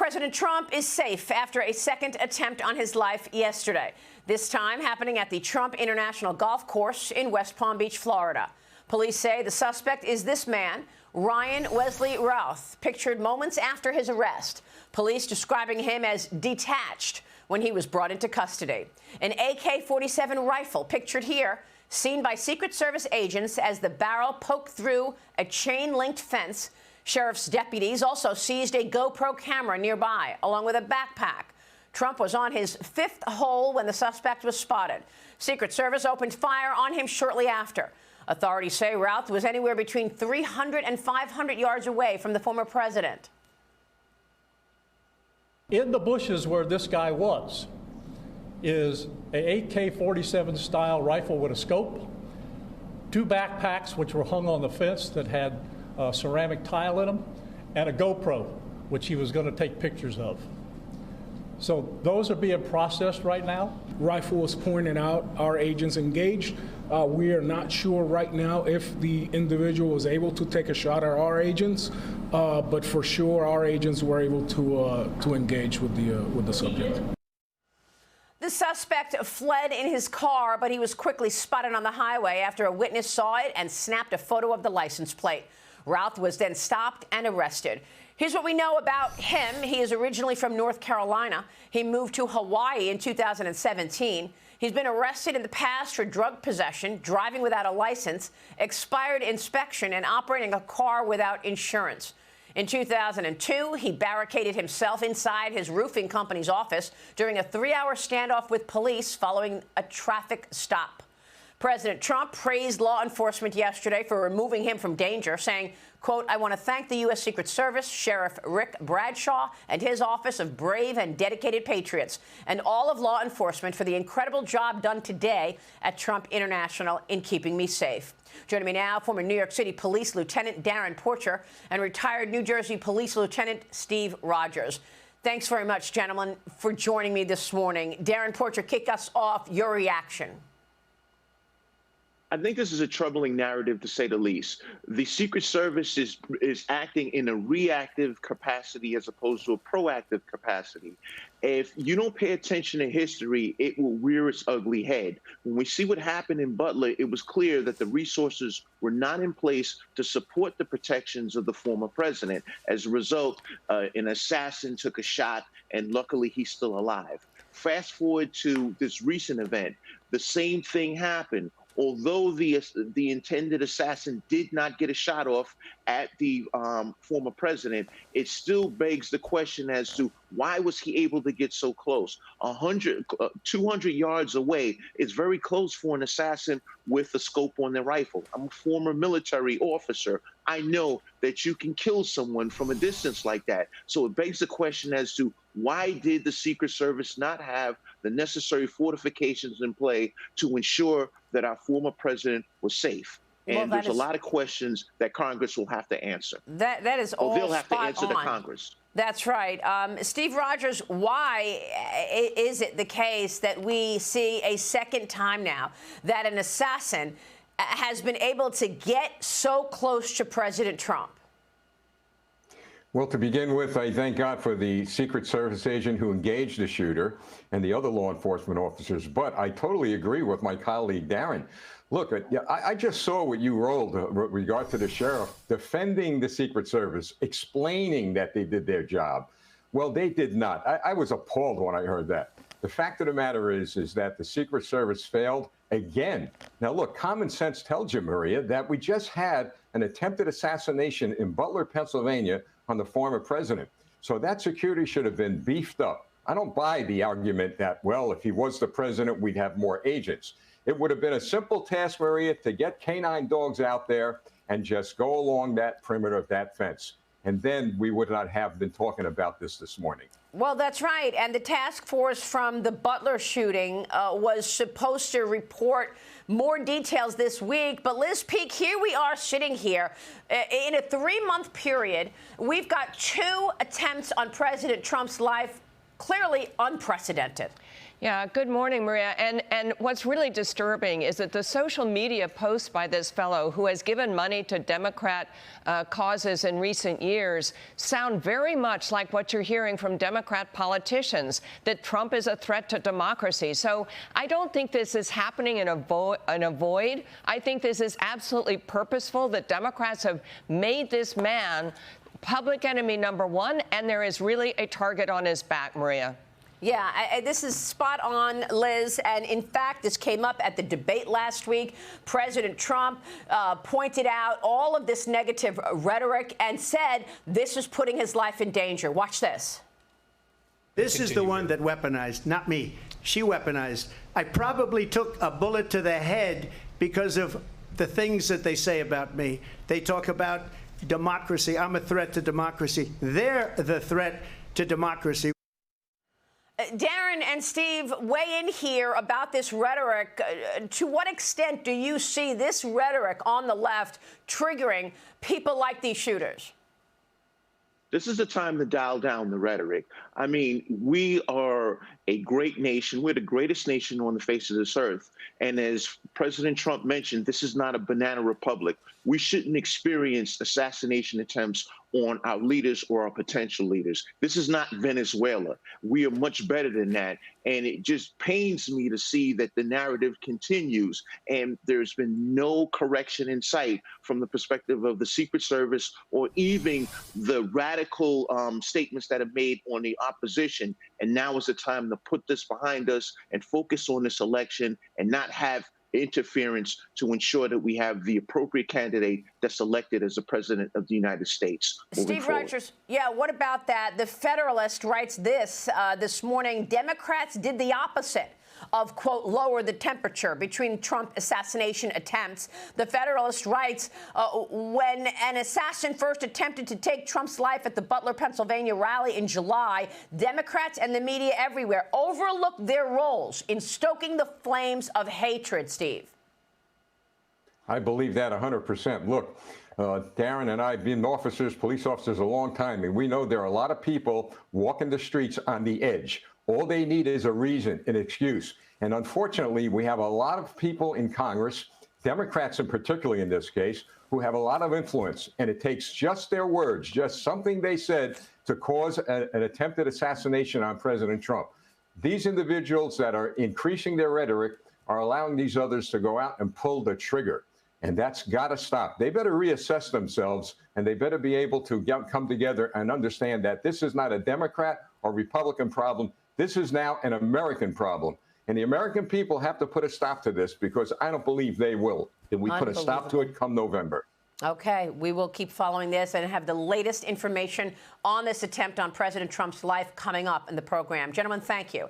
President Trump is safe after a second attempt on his life yesterday, this time happening at the Trump International Golf Course in West Palm Beach, Florida. Police say the suspect is this man, Ryan Wesley Routh, pictured moments after his arrest. Police describing him as detached when he was brought into custody. An AK-47 rifle pictured here, seen by Secret Service agents as the barrel poked through a chain-linked fence. Sheriff's deputies also seized a GoPro camera nearby, along with a backpack. Trump was on his fifth hole when the suspect was spotted. Secret Service opened fire on him shortly after. Authorities say Routh was anywhere between 300 and 500 yards away from the former president. In the bushes where this guy was is a AK-47 style rifle with a scope, two backpacks which were hung on the fence that had ceramic tile in them, and a GoPro, which he was going to take pictures of. So those are being processed right now. Rifle was pointed out, our agents engaged. We are not sure right now if the individual was able to take a shot at our agents, but for sure our agents were able to engage with the subject. The suspect fled in his car, but he was quickly spotted on the highway after a witness saw it and snapped a photo of the license plate. Routh was then stopped and arrested. Here's what we know about him. He is originally from North Carolina. He moved to Hawaii in 2017. He's been arrested in the past for drug possession, driving without a license, expired inspection, and operating a car without insurance. In 2002, he barricaded himself inside his roofing company's office during a 3-hour standoff with police following a traffic stop. President Trump praised law enforcement yesterday for removing him from danger, saying, quote, "I want to thank the U.S. Secret Service, Sheriff Rick Bradshaw, and his office of brave and dedicated patriots, and all of law enforcement for the incredible job done today at Trump International in keeping me safe." Joining me now, former New York City Police Lieutenant Darren Porcher and retired New Jersey Police Lieutenant Steve Rogers. Thanks very much, gentlemen, for joining me this morning. Darren Porcher, kick us off. Your reaction. I think this is a troubling narrative, to say the least. The Secret Service is acting in a reactive capacity as opposed to a proactive capacity. If you don't pay attention to history, it will rear its ugly head. When we see what happened in Butler, it was clear that the resources were not in place to support the protections of the former president. As a result, an assassin took a shot, and luckily he's still alive. Fast forward to this recent event, the same thing happened. Although the intended assassin did not get a shot off at the former president, it still begs the question as to why was he able to get so close? 200 yards away is very close for an assassin with a scope on their rifle. I'm a former military officer. I know that you can kill someone from a distance like that. So it begs the question as to why did the Secret Service not have the necessary fortifications in play to ensure that our former president was safe? And there's a lot of questions that Congress will have to answer. That is all they'll have to answer on. the Congress. That's right. Steve Rogers, why is it the case that we see a second time now that an assassin has been able to get so close to President Trump? Well, to begin with, I thank God for the Secret Service agent who engaged the shooter and the other law enforcement officers. But I totally agree with my colleague, Darren. Look, I just saw what you rolled with regard to the sheriff defending the Secret Service, explaining that they did their job. Well, they did not. I was appalled when I heard that. The fact of the matter is that the Secret Service failed again. Now, look, common sense tells you, Maria, that we just had an attempted assassination in Butler, Pennsylvania, on the former president. So that security should have been beefed up. I don't buy the argument that, well, if he was the president, we'd have more agents. It would have been a simple task, Maria, to get canine dogs out there and just go along that perimeter of that fence. And then we would not have been talking about this morning. Well, that's right. And the task force from the Butler shooting was supposed to report more details this week. But Liz Peek, here we are sitting here in a 3-month period. We've got 2 attempts on President Trump's life, clearly unprecedented. Yeah, good morning, Maria. And what's really disturbing is that the social media posts by this fellow who has given money to Democrat causes in recent years sound very much like what you're hearing from Democrat politicians, that Trump is a threat to democracy. So I don't think this is happening in a void. I think this is absolutely purposeful, that Democrats have made this man public enemy number one, and there is really a target on his back, Maria. Yeah, this is spot on, Liz. And in fact, this came up at the debate last week. President Trump pointed out all of this negative rhetoric and said this is putting his life in danger. Watch this. This is the one that weaponized, not me. She weaponized. I probably took a bullet to the head because of the things that they say about me. They talk about democracy. I'm a threat to democracy. They're the threat to democracy. Darren and Steve, weigh in here about this rhetoric. To what extent do you see this rhetoric on the left triggering people like these shooters? This is the time to dial down the rhetoric. I mean, we are a great nation. We're the greatest nation on the face of this earth. And as President Trump mentioned, this is not a banana republic. We shouldn't experience assassination attempts on our leaders or our potential leaders. This is not Venezuela. We are much better than that. And it just pains me to see that the narrative continues and there's been no correction in sight from the perspective of the Secret Service or even the radical statements that are made on the opposition. And now is the time to put this behind us and focus on this election and not have interference to ensure that we have the appropriate candidate that's elected as the president of the United States. Steve Rogers, yeah, what about that? The Federalist writes this morning, Democrats did the opposite of, quote, lower the temperature between Trump assassination attempts. The Federalist writes, when an assassin first attempted to take Trump's life at the Butler, Pennsylvania rally in July, Democrats and the media everywhere overlooked their roles in stoking the flames of hatred, Steve. I believe that 100%. Look, Darren and I have been police officers a long time, and we know there are a lot of people walking the streets on the edge. All they need is a reason, an excuse. And unfortunately, we have a lot of people in Congress, Democrats in particular in this case, who have a lot of influence. And it takes just their words, just something they said to cause an attempted assassination on President Trump. These individuals that are increasing their rhetoric are allowing these others to go out and pull the trigger. And that's got to stop. They better reassess themselves, and they better be able to come together and understand that this is not a Democrat or Republican problem. This is now an American problem. And the American people have to put a stop to this, because I don't believe they will. If we put a stop to it come November. Okay, we will keep following this and have the latest information on this attempt on President Trump's life coming up in the program. Gentlemen, thank you.